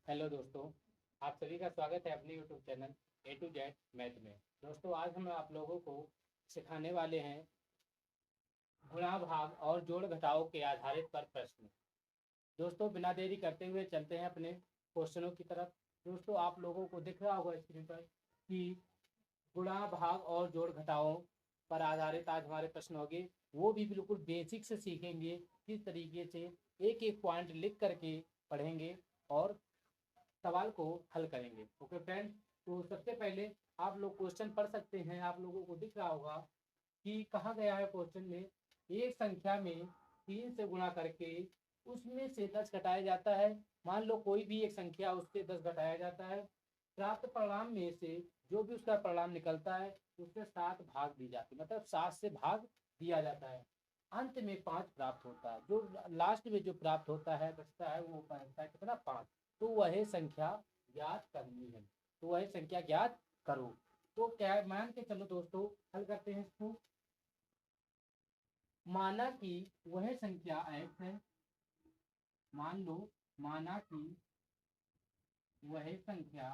Hello दोस्तों, आप सभी का स्वागत है अपने YouTube channel A to Z math में। दोस्तों, आज हम आप लोगों को सिखाने वाले हैं गुणा भाग और जोड़ घटाव के आधारित पर प्रश्न। दोस्तों, बिना देरी करते हुए चलते हैं अपने क्वेश्चनों की तरफ। दोस्तों, आप लोगों को दिख रहा होगा स्क्रीन पर कि गुणा भाग और जोड़ घटाव पर आधारित आज हमारे प्रश्न होंगे। वो भी बिल्कुल बेसिक से सीखेंगे, किस तरीके से एक एक पॉइंट लिख करके पढ़ेंगे और सवाल को हल करेंगे। ओके फ्रेंड, तो सबसे पहले आप लोग क्वेश्चन पढ़ सकते हैं। आप लोगों को दिख रहा होगा कि कहा गया है क्वेश्चन में, एक संख्या में 3 से गुणा करके उसमें से 10 घटाया जाता है। मान लो कोई भी एक संख्या, उससे 10 घटाया जाता है। प्राप्त परिणाम में से जो भी उसका परिणाम निकलता है उससे 7 भाग दी जाती है, मतलब 7 से भाग दिया जाता है। अंत में 5 प्राप्त होता है। जो लास्ट में जो प्राप्त होता है, बचता है, वो होता है कितना? 5। तो वह संख्या ज्ञात करनी है। तो वह संख्या ज्ञात करो। तो क्या मान के चलो दोस्तों, हल करते हैं इसको। माना कि वह संख्या x है। मान लो, माना कि वह संख्या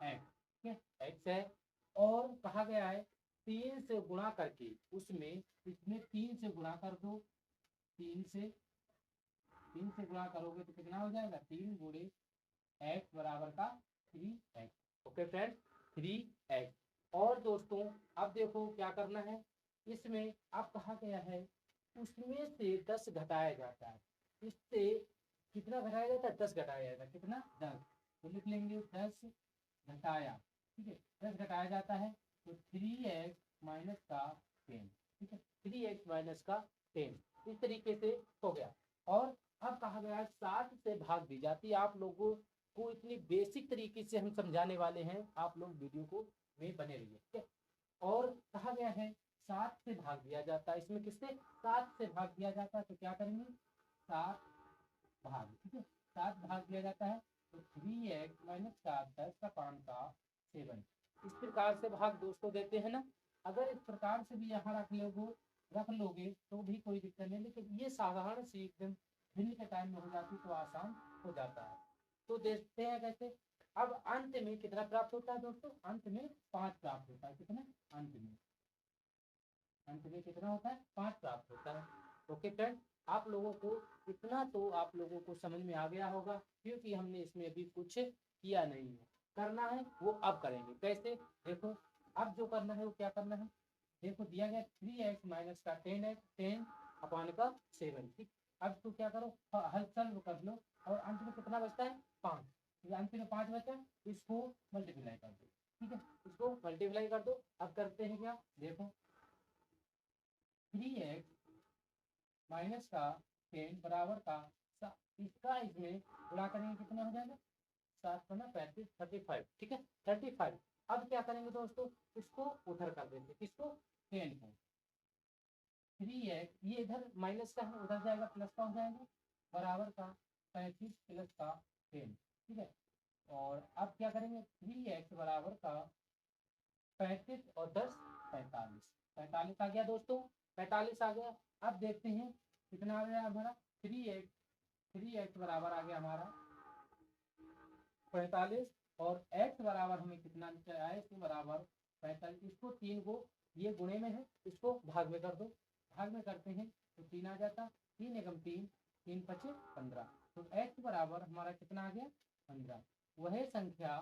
x, ठीक है, x है। और कहा गया है 3 से गुणा करके उसमें, इसमें 3 से गुणा कर दो। 3 से गुणा करोगे तो कितना हो जाएगा? 3 गुणे x बराबर का 3x। Okay friend, 3x। और दोस्तों, अब देखो क्या करना है। इसमें अब कहा गया है उसमें से 10 घटाया जाता है। इससे कितना घटाया जाता है? 10 घटाया जाता है। कितना? 10। तो लिख लेंगे 10 घटाया, ठीक है, 10 घटाया जाता है तो 3x माइनस का 10, ठीक है, 3x माइनस का 10। इस तरीके से हो गया। और अब कहा गया 7 से भाग दी जाती है। आप लोगों को इतनी बेसिक तरीके से हम समझाने वाले हैं, आप लोग वीडियो को में बने रहिए, ठीक है। और कहा गया है 7 से भाग दिया जाता है। इसमें किससे? 7 से भाग दिया जाता है। तो क्या करेंगे? 7 भाग, ठीक है, 7 भाग दिया जाता है तो 3x माइनस का 10 का 5 का 7। इस प्रकार से भाग दोस्तों देते हैं ना। अगर इस प्रकार से भी यहाँ रख लोगे तो भी कोई दिक्कत नहीं, लेकिन ये साधारण सी एकदम भिन्न के टाइम में हो जाती तो आसान हो जाता है। तो देखते हैं कैसे। अब अंत में कितना प्राप्त होता है दोस्तों? अंत में 5 प्राप्त होता है। कितना? अंत में कितना होता है? 5 प्राप्त होता है। ओके फ्रेंड, आप लोगों को इतना तो आप लोगों को समझ में आ गया होगा, क्योंकि हमने इसमें अभी कुछ किया नहीं है। करना है वो अब करेंगे। कैसे? देखो, अब जो करना है वो क्या करना है। देखो, दिया गया 3x माइनस का 10 अपॉन का 7, ठीक। अब तो क्या करो, हल सॉल्व कर लो। और अंत में कितना बचता है? 5। अंत में 5 बचा, इसको मल्टीप्लाई कर दो, ठीक है, इसको मल्टीप्लाई कर दो। अब करते हैं क्या, देखो, 3x माइनस का 10 बराबर का इसका इसमें गुणा करेंगे, कितना हो जाएगा? 7 35, 35, ठीक है, 35। अब क्या करेंगे दोस्तों, इसको उधर कर देंगे, किसको? 10 को। 3x, ये इधर माइनस का है, उधर जाएगा, प्लस का हो जाएगा, बराबर का 35 प्लस का 10, ठीक है। और अब क्या करेंगे, 3x बराबर का 35 और 10 45। 45 आ गया दोस्तों, 45 आ गया। अब देखते हैं कितना आ गया हमारा। 3x बराबर आ गया हमारा 45। और x बराबर हमें कितना आया? इसके बराबर 45। इसको 3 को, ये गुणे में है, इसको भाग में कर दो। भाग में करते हैं तो 3 आ जाता। 3 एकम 3, 3 पचे 15। तो x बराबर हमारा कितना आ गया? 15। वह संख्या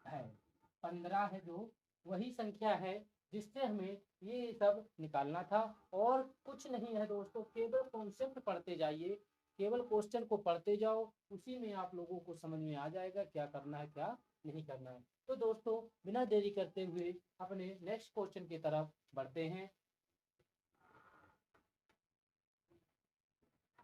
है 15 है, जो वही संख्या है जिससे हमें ये सब निकालना था। और कुछ नहीं है दोस्तों, केवल कॉन्सेप्ट पढ़ते जाइए, केवल क्वेश्चन को पढ़ते जाओ, उसी में आप लोगों को समझ में आ जाएगा क्या करना है क्या नहीं करना है। तो दोस्तों, बिना देरी करते हुए अपने नेक्स्ट क्वेश्चन की तरफ बढ़ते हैं।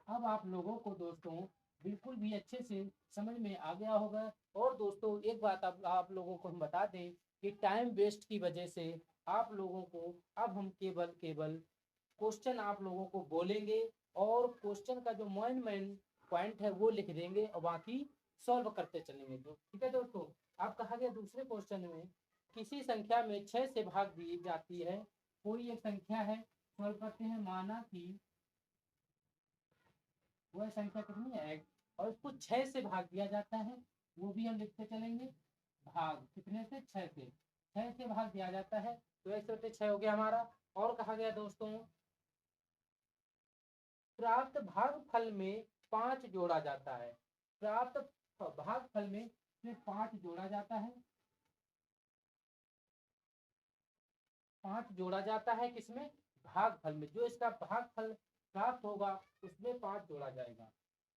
अब आप लोगों को दोस्तों बिल्कुल भी अच्छे से समझ में आ गया होगा। और दोस्तों, एक बात आप लोगों को हम बता दें कि टाइम वेस्ट की वजह से आप लोगों को अब हम केवल केवल क्वेश्चन आप लोगों को बोलेंगे, और क्वेश्चन का जो मेन मेन पॉइंट है वो लिख देंगे, और बाकी सॉल्व करते चलेंगे। तो ठीक है दोस्तों, अब कहा गया दूसरे क्वेश्चन में, किसी संख्या में 6 से भाग दी जाती है। कोई एक संख्या है, सॉल्व करते हैं। माना कि वह संख्या कितनी है x, और इसको 6 से भाग दिया जाता है, वो भी हम लिखते चलेंगे। भाग कितने से? 6 से। 6 से भाग दिया जाता है तो x बटे 6 हो गया हमारा। और कहा गया दोस्तों प्राप्त भागफल में 5 जोड़ा जाता है। प्राप्त भागफल में 5 जोड़ा जाता है। 5 जोड़ा जाता है किसमें? भागफल में। जो इसका भागफल प्राप्त होगा उसमें 5 जोड़ा जाएगा।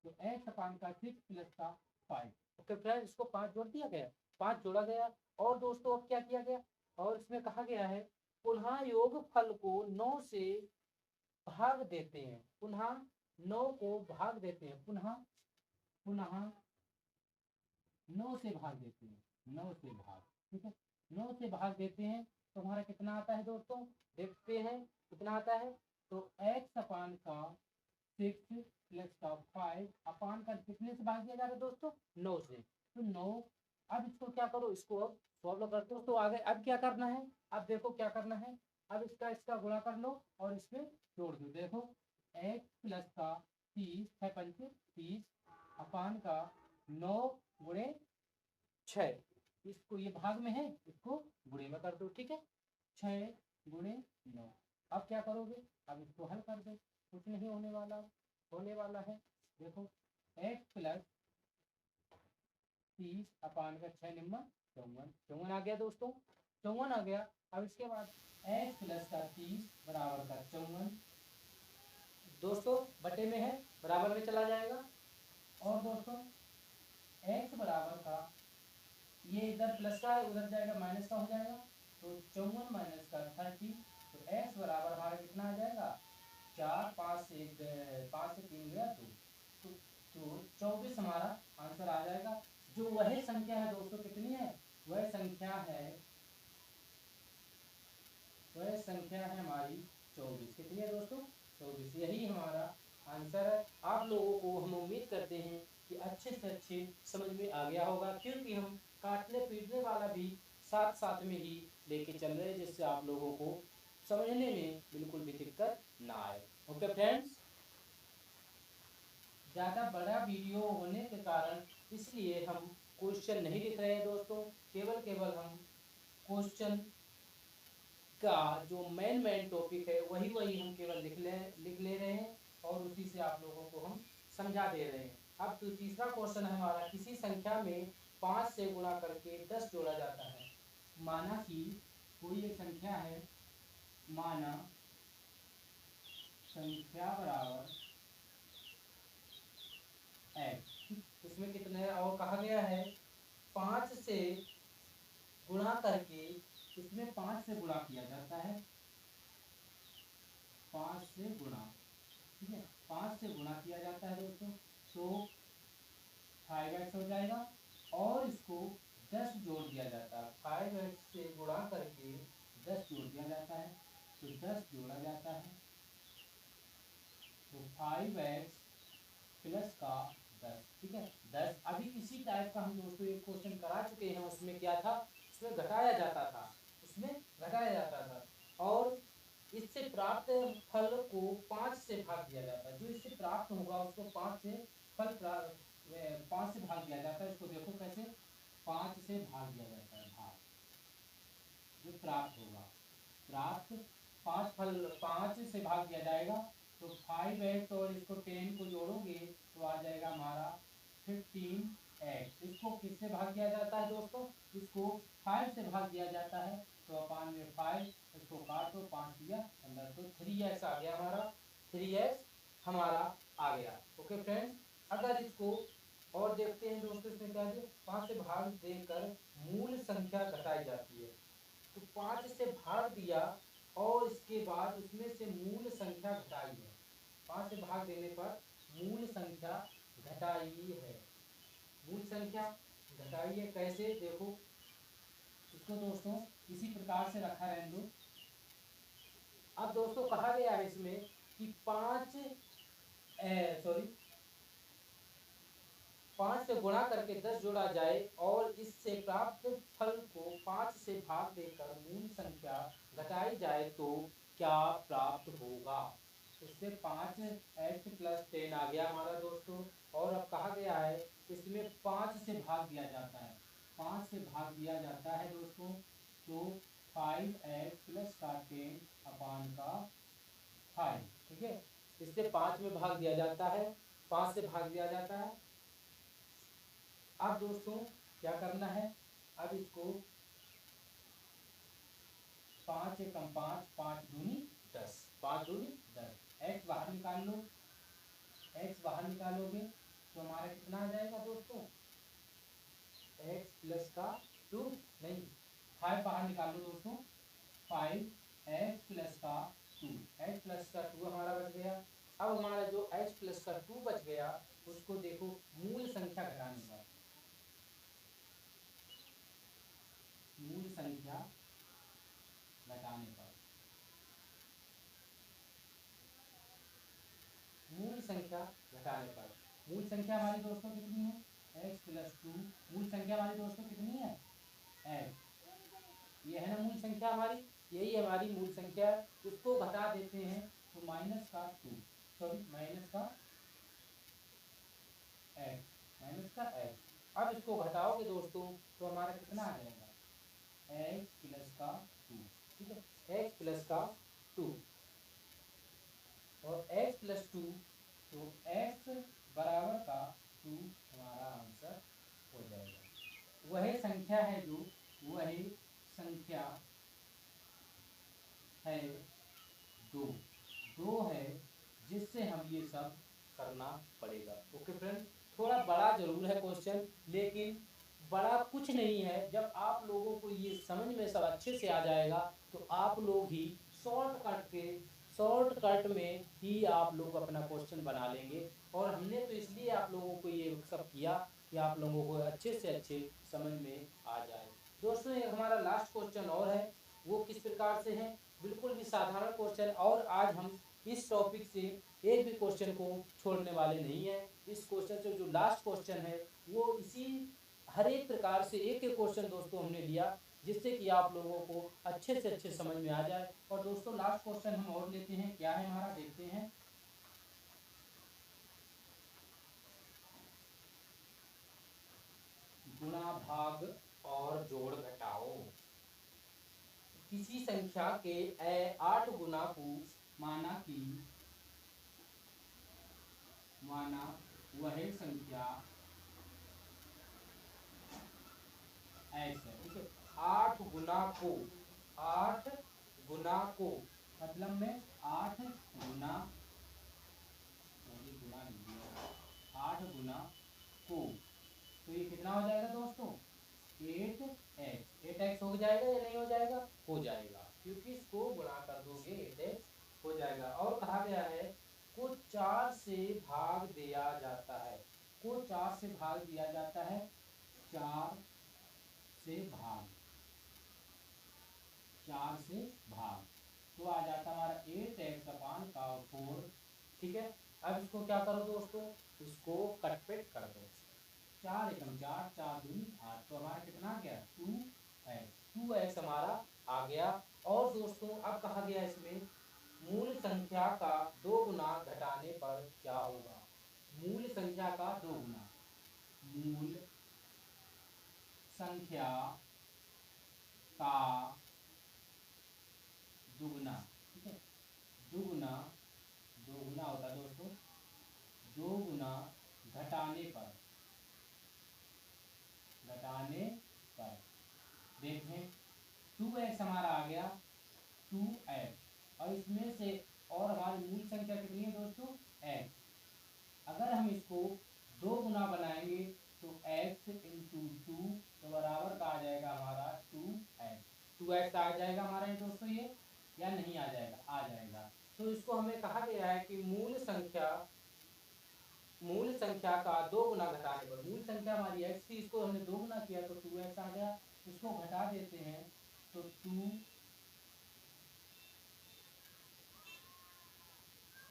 तो x अपान का 6 प्लस का 5। ओके फ्रेंड, इसको 5 जोड़ दिया गया, 5 जोड़ा गया। और दोस्तों अब क्या किया गया, और इसमें कहा गया है पुनः योगफल को 9 से भाग देते हैं। पुनः 9 को भाग देते हैं। पुनः 9 से भाग देते हैं। 9 से भाग, ठीक है, 9 से भाग देते हैं तो हमारा कितना आता है दोस्तों? देखते हैं कितना आता है। तो x अपान का 6 प्लस का 5 अपान का कितने से भाग दिया जा रहा है दोस्तों? 9 से। तो 9, अब इसको क्या करो, इसको अब सॉल्व कर दो। तो आगे अब क्या करना है? अब देखो क्या करना है, अब इसका गुणा कर लो और इसमें जोड़ दो। देखो x प्लस का 30 है 30 अपान का 9 गुणे 6, इसको ये भाग में है, इसको गुणे में कर दो, ठीक है। 6 गुणे 9। अब क्या करोगे? अब इसको हल कर दो, कुछ नहीं होने वाला, होने वाला है। देखो x प्लस 30 अपान का 6 निम्न 54, 54 आ गया दोस्तों, 54 आ गया। अब इसके बाद x प्लस का 30 बराबर का 54 दोस्तों बटे में है, बराबर में चला जाएगा। और दोस्तों x बराबर का, ये इधर प्लस का है उधर जाएगा माइनस का हो जाएगा, तो 54 माइनस का 30, तो x बराबर हमारा कितना आ जाएगा? 4, 5 से 3 गया 2, तो 24 हमारा आंसर आ जाएगा। जो वह संख्या है दोस्तों कितनी है? वह संख्या है हमारी 24। कितनी है दोस्तों? 24। यही हमारा आंसर है। आप लोगों को हम उम्मीद करते हैं कि अच्छे से अच्छे समझ में आ गया होगा, क्योंकि हम काटने पीटने वाला भी साथ साथ में ही लेके चल रहे हैं, जिससे आप लोगों को समझने में बिल्कुल भी दिक्कत ना आए। ओके फ्रेंड्स, ज़्यादा बड़ा वीडियो होने के कारण इसलिए हम क्वेश्चन नहीं लिख रहे हैं दोस्तों, केवल हम क्वेश्चन का जो मेन टॉपिक है वही हम केवल लिख ले रहे हैं, और उसी से आप लोगों को हम समझा दे रहे हैं। अब तो तीसरा क्वेश्चन है हमारा, किसी संख्या में 5 से गुणा करके 10 जोड़ा जाता है। माना कि कोई एक संख्या है, माना संख्या बराबर x, इसमें कितने है, और कहा गया है 5 से गुणा करके, इसमें 5 से गुणा किया जाता है, 5 से गुणा, ठीक है, 5 से गुणा किया जाता है दोस्तों, तो 5x हो जाएगा। और इसको 10 जोड़ दिया जाता है, 5x से गुणा करके 10 जोड़ दिया जाता है, तो 10 जोड़ा जाता है, तो 5x प्लस का 10, ठीक है, 10। अभी इसी टाइप का हम दोस्तों एक क्वेश्चन करा चुके हैं, उसमें क्या था, उसमें घटाया जाता था, और इससे प्राप्त फल को 5 से भाग दिया जाता है। जो इससे प्राप्त होगा उसको 5 से भाग दिया जाता है। इसको देखो कैसे 5 से भाग दिया जाता है, भाग जो प्राप्त होगा, प्राप्त 5 से भाग दिया जाएगा, तो 5x और इसको 10 को जोड़ोगे तो आ जाएगा हमारा 15x। इसको किससे भाग दिया जाता है दोस्तों? इसको 5 से भाग दिया जाता है, तो अपान में 5, इसको काटो, 5 दिया 15, तो 3x आ गया हमारा, 3x हमारा आ गया। ओके फ्रेंड्स, अगर इसको और देखते हैं दोस्तों, इसमें क्या है, 5 से भाग देकर मूल संख्या घटाई जाती है, तो 5 से भाग दिया और इसके बाद उसमें से मूल संख्या घटाई है, 5 से भाग देने पर मूल संख्या घटाई है, मूल संख्या घटाई है। कैसे देखो, इसको दोस्तों इसी प्रकार से रखा रहने दो। अब दोस्तों कहा गया है इसमें कि 5 से गुणा करके 10 जोड़ा जाए और इससे प्राप्त फल को 5 से भाग देकर मूल संख्या घटाई जाए तो क्या प्राप्त होगा? इससे 5x + 10 आ गया हमारा दोस्तों। और अब कहा गया है इसमें 5 से भाग दिया जाता है, 5 से भाग दिया जाता है दोस्तों, तो 5x + 10 अपान का 5, ठीक है। इससे 5 में भाग दिया जाता है, 5 से भाग दिया जाता है। अब दोस्तों क्या करना है, अब इसको 5 एकम 5, 5 दूनी 10, 5 दूनी 10, x बाहर निकाल लो, x बाहर निकालोगे तो हमारा कितना आ जाएगा दोस्तों, x प्लस का 2 नहीं 5 बाहर निकाल लो दोस्तों, 5x प्लस का 2, x प्लस का 2 हमारा बच गया। अब हमारा जो x प्लस का 2 बच गया उसको देखो मूल संख्या घटाने पर, मूल संख्या घटाने पर, मूल संख्या घटाने पर, मूल संख्या हमारी दोस्तों कितनी है, x प्लस 2, मूल संख्या हमारी दोस्तों कितनी है, x, ये है ना मूल संख्या हमारी, यही हमारी मूल संख्या है। इसको घटा देते हैं तो माइनस का 2, सॉरी माइनस का x, माइनस का x। अब इसको घटाओगे दोस्तों तो हमारा कितना आ जाएगा, x प्लस का 2, ठीक है, x प्लस का 2 और x प्लस 2, तो x बराबर का 2 हमारा आंसर हो जाएगा। वही संख्या है जो, वही संख्या है 2, 2 है जिससे हम ये सब करना पड़ेगा। ओके फ्रेंड, थोड़ा बड़ा जरूर है क्वेश्चन, लेकिन बड़ा कुछ नहीं है। जब आप लोगों को ये समझ में सब अच्छे से आ जाएगा तो आप लोग ही शॉर्टकट में ही आप लोग अपना क्वेश्चन बना लेंगे। और हमने तो इसलिए आप लोगों को ये सब किया कि आप लोगों को अच्छे से अच्छे समझ में आ जाए। दोस्तों एक हमारा लास्ट क्वेश्चन और है, वो किस प्रकार से है, बिल्कुल भी साधारण क्वेश्चन। और आज हम इस टॉपिक से एक भी क्वेश्चन को छोड़ने वाले नहीं है। इस क्वेश्चन से जो लास्ट क्वेश्चन है वो इसी हर एक प्रकार से एक एक क्वेश्चन दोस्तों हमने लिया, जिससे कि आप लोगों को अच्छे से अच्छे समझ में आ जाए। और दोस्तों लास्ट क्वेश्चन हम और लेते हैं, क्या है हमारा देखते हैं। गुणा भाग और जोड़ घटाओ। किसी संख्या के 8 गुना को माना वह संख्या x है, ठीक है। 8 गुना को, 8 गुना को मतलब में 8 गुना, 8 गुना को, तो ये कितना हो जाएगा दोस्तों, 8x, 8x हो जाएगा या नहीं हो जाएगा, हो जाएगा, क्योंकि इसको गुणा कर दोगे 8x हो जाएगा। और कहा गया है को 4 से भाग दिया जाता है, को 4 से भाग दिया जाता है, 4 से भाग, 4 से भाग, तो आ जाता हमारा 8x अपान का 4, ठीक है। अब इसको क्या करो दोस्तों, इसको कटपेट कर दो, 4 एकम 4, 4 दूनी 8, तो हमारा कितना आ गया 2x, 2x हमारा आ गया। और दोस्तों अब कहा गया इसमें मूल संख्या का 2 गुना घटाने पर क्या होगा, मूल संख्या का 2 गुना, मूल संख्या का दुगुना, ठीक है, दुगुना, दोगुना होता है दोस्तों, 2 गुना घटाने पर, घटाने पर देखें 2x हमारा आ गया, 2x, और इसमें से और हमारी मूल संख्या कितनी है दोस्तों, x। अगर हम इसको 2 गुना बनाएंगे तो x इंटू 2 तो बराबर का आ जाएगा हमारा 2x, 2x आ जाएगा हमारा ये दोस्तों, ये या नहीं आ जाएगा, आ जाएगा। तो इसको हमें कहा गया है कि मूल संख्या का 2 गुना घटाने पर, मूल संख्या हमारी x थी, इसको हमने 2 गुना किया तो 2x आ गया, इसको घटा देते हैं तो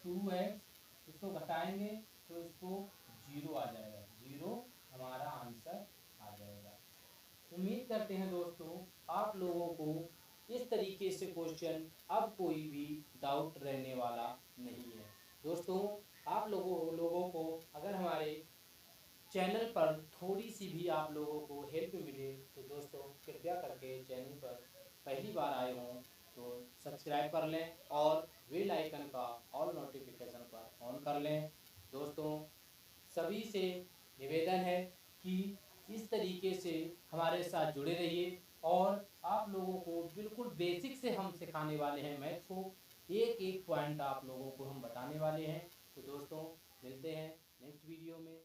2x, इसको घटाएंगे तो इसको 0 आ जाएगा, 0 हमारा आंसर आ जाएगा। उम्मीद करते हैं दोस्तों आप लोगों को इस तरीके से क्वेश्चन अब कोई भी डाउट रहने वाला नहीं है। दोस्तों आप लोगों को अगर हमारे चैनल पर थोड़ी सी भी आप लोगों को हेल्प मिले तो दोस्तों कृपया करके चैनल पर पहली बार आए हों तो सब्सक्राइब कर लें और बेल आइकन का ऑल नोटिफिकेशन पर ऑन कर लें। दोस्तों सभी से निवेदन है कि इस तरीके से हमारे साथ जुड़े रहिए और आप लोगों को बिल्कुल बेसिक से हम सिखाने वाले हैं मैथ्स को, एक एक पॉइंट आप लोगों को हम बताने वाले हैं। तो दोस्तों मिलते हैं नेक्स्ट वीडियो में।